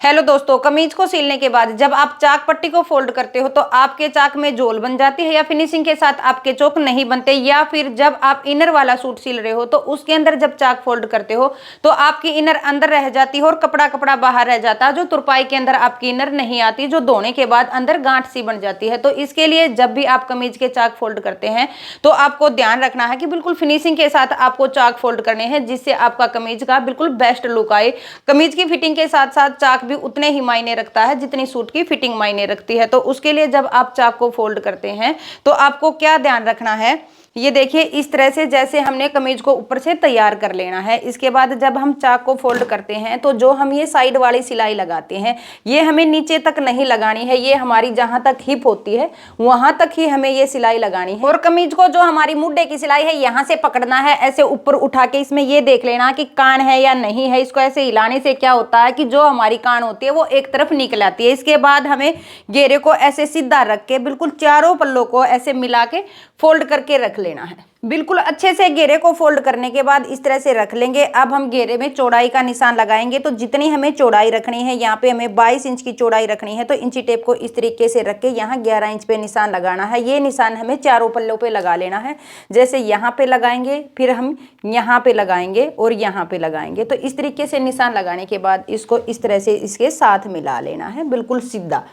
Hello दोस्तों, कमीज को सिलने के बाद जब आप चाक पट्टी को फोल्ड करते हो तो आपके चाक में झोल बन जाती है या फिनिशिंग के साथ आपके चौक नहीं बनते, या फिर जब आप इनर वाला सूट सिल रहे हो तो उसके अंदर जब चाक फोल्ड करते हो तो आपकी इनर अंदर रह जाती है और कपड़ा कपड़ा बाहर रह जाता है, जो तुरपाई के अंदर आपकी इनर नहीं आती, जो धोने के बाद अंदर गांठ सी बन जाती है। तो इसके लिए जब भी आप कमीज के चाक फोल्ड करते हैं तो आपको ध्यान रखना है कि बिल्कुल फिनिशिंग के साथ आपको चाक फोल्ड करने हैं, जिससे आपका कमीज का बिल्कुल बेस्ट लुक आए। कमीज की फिटिंग के साथ साथ चाक भी उतने ही मायने रखता है जितनी सूट की फिटिंग मायने रखती है। तो उसके लिए जब आप चाक को फोल्ड करते हैं तो आपको क्या ध्यान रखना है, ये देखिए इस तरह से जैसे हमने कमीज को ऊपर से तैयार कर लेना है। इसके बाद जब हम चाक को फोल्ड करते हैं तो जो हम ये साइड वाली सिलाई लगाते हैं ये हमें नीचे तक नहीं लगानी है, ये हमारी जहां तक हिप होती है वहां तक ही हमें ये सिलाई लगानी है। और कमीज को जो हमारी मुड्ढे की सिलाई है यहाँ से पकड़ना है, ऐसे ऊपर उठा के इसमें ये देख लेना कि कान है या नहीं है। इसको ऐसे हिलाने से क्या होता है कि जो हमारी कान होती है वो एक तरफ निकल आती है। इसके बाद हमें घेरे को ऐसे सीधा रख के बिल्कुल चारों पल्लों को ऐसे मिला के फोल्ड करके रख लेना है। बिल्कुल अच्छे से घेरे को फोल्ड करने के बाद इस तरह से रख लेंगे। अब हम घेरे में चौड़ाई का निशान लगाएंगे। तो जितनी हमें चौड़ाई रखनी है, यहाँ पे हमें 22 इंच की चौड़ाई रखनी है, तो इंची टेप को इस तरीके से रख के यहाँ 11 इंच पे निशान लगाना है। ये निशान हमें चारों पल्लों पे लगा लेना है। जैसे यहाँ पे लगाएंगे, फिर हम यहाँ पे लगाएंगे और यहाँ पे लगाएंगे। तो इस तरीके से निशान लगाने के बाद इसको इस तरह से इसके साथ मिला लेना है, बिल्कुल सीधा।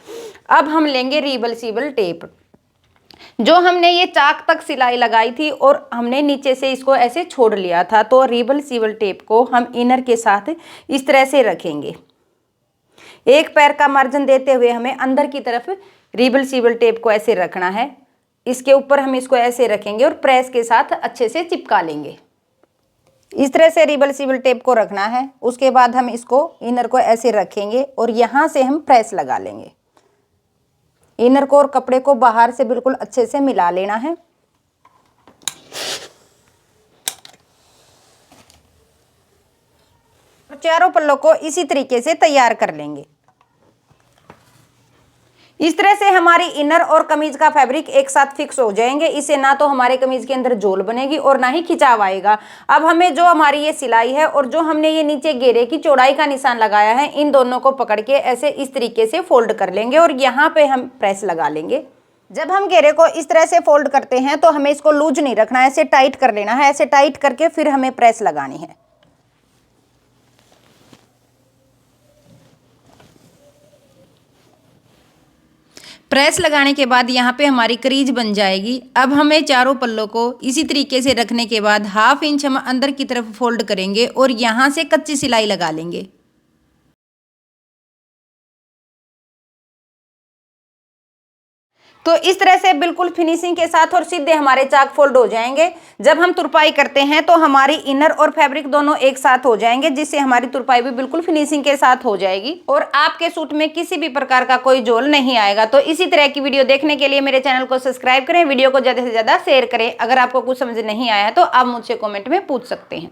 अब हम लेंगे रिवर्सिबल टेप। जो हमने ये चाक तक सिलाई लगाई थी और हमने नीचे से इसको ऐसे छोड़ लिया था, तो रिवर्सिबल टेप को हम इनर के साथ इस तरह से रखेंगे। एक पैर का मार्जिन देते हुए हमें अंदर की तरफ रिवर्सिबल टेप को ऐसे रखना है। इसके ऊपर हम इसको ऐसे रखेंगे और प्रेस के साथ अच्छे से चिपका लेंगे। इस तरह से रिवर्सिबल टेप को रखना है। उसके बाद हम इसको इनर को ऐसे रखेंगे और यहाँ से हम प्रेस लगा लेंगे। इनर को और कपड़े को बाहर से बिल्कुल अच्छे से मिला लेना है। चारों पल्लों को इसी तरीके से तैयार कर लेंगे। इस तरह से हमारी इनर और कमीज का फैब्रिक एक साथ फिक्स हो जाएंगे। इससे ना तो हमारे कमीज के अंदर झोल बनेगी और ना ही खिंचाव आएगा। अब हमें जो हमारी ये सिलाई है और जो हमने ये नीचे घेरे की चौड़ाई का निशान लगाया है, इन दोनों को पकड़ के ऐसे इस तरीके से फोल्ड कर लेंगे और यहाँ पे हम प्रेस लगा लेंगे। जब हम घेरे को इस तरह से फोल्ड करते हैं तो हमें इसको लूज नहीं रखना है, ऐसे टाइट कर लेना है। ऐसे टाइट करके फिर हमें प्रेस लगानी है। प्रेस लगाने के बाद यहाँ पे हमारी क्रीज बन जाएगी। अब हमें चारों पल्लों को इसी तरीके से रखने के बाद 1/2 इंच हम अंदर की तरफ फोल्ड करेंगे और यहाँ से कच्ची सिलाई लगा लेंगे। तो इस तरह से बिल्कुल फिनिशिंग के साथ और सीधे हमारे चाक फोल्ड हो जाएंगे। जब हम तुरपाई करते हैं तो हमारी इनर और फैब्रिक दोनों एक साथ हो जाएंगे, जिससे हमारी तुरपाई भी बिल्कुल फिनिशिंग के साथ हो जाएगी और आपके सूट में किसी भी प्रकार का कोई झोल नहीं आएगा। तो इसी तरह की वीडियो देखने के लिए मेरे चैनल को सब्सक्राइब करें, वीडियो को ज़्यादा से ज़्यादा शेयर करें। अगर आपको कुछ समझ नहीं आया है तो आप मुझसे कॉमेंट में पूछ सकते हैं।